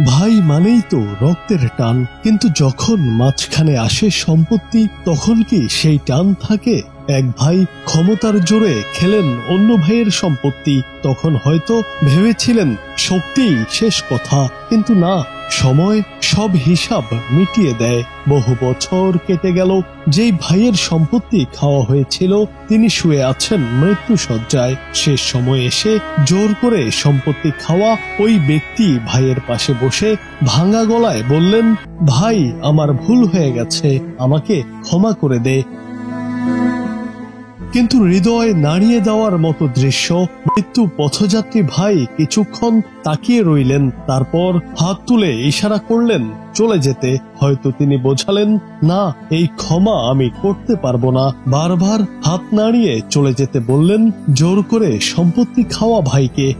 ভাই মানেই তো রক্তের টান, কিন্তু যখন মাঝখানে আসে সম্পত্তি, তখন কি সেই টান থাকে? এক ভাই ক্ষমতার জোরে খেলেন অন্য ভাইয়ের সম্পত্তি। তখন হয়তো ভেবেছিলেন সত্যিই শেষ কথা, কিন্তু না, সময় সব হিসাব মিটিয়ে দেয়। বহু বছর কেটে গেল। যেই ভাইয়ের সম্পত্তি খাওয়া হয়েছিল তিনি শুয়ে আছেন মৃত্যুশয্যায়। শেষ সময় এসে জোর করে সম্পত্তি খাওয়া ওই ব্যক্তি ভাইয়ের পাশে বসে ভাঙা গলায় বললেন, ভাই আমার ভুল হয়ে গেছে, আমাকে ক্ষমা করে দে। কিন্তু হৃদয় নাড়িয়ে দেওয়ার মতো দৃশ্য। মৃত্যু পথযাত্রী ভাই কিছুক্ষণ তাকিয়ে রইলেন, তারপর হাত তুলে ইশারা করলেন চলে যেতে। হয়তো তিনি বোঝালেন, না, এই ক্ষমা আমি করতে পারবো না। বারবার হাত নাড়িয়ে চলে যেতে বললেন জোর করে সম্পত্তি খাওয়া ভাইকে।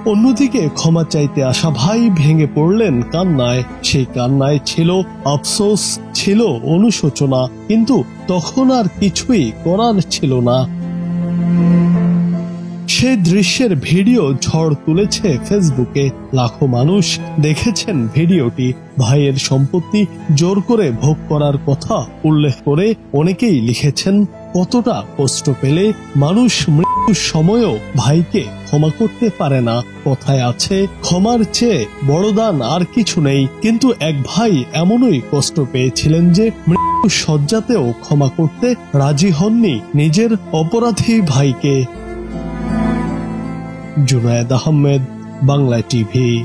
অন্যদিকে ক্ষমা চাইতে আসা ভাই ভেঙে পড়লেন কান্নায়। সেই কান্নায় ছিল আফসোস, ছিল অনুশোচনা, কিন্তু তখন আর কিছুই করার ছিল না। সে দৃশ্যের ভিডিও ঝড় তুলেছে ফেসবুকে। লাখো মানুষ দেখেছেন ভিডিওটি। ভাইয়ের সম্পত্তি জোর করে ভোগ করার কথা উল্লেখ করে অনেকেই লিখেছেন, কতটা কষ্ট পেলে মানুষ মৃত্যুর সময়ও ভাইকে ক্ষমা করতে পারে না। কথায় আছে, ক্ষমার চেয়ে বড় দান আর কিছু নেই। কিন্তু এক ভাই এমনই কষ্ট পেয়েছিলেন যে মৃত্যু শয্যাতেও ক্ষমা করতে রাজি হননি নিজের অপরাধী ভাইকে। জুনায়েদ আহমেদ, বাংলা টিভি।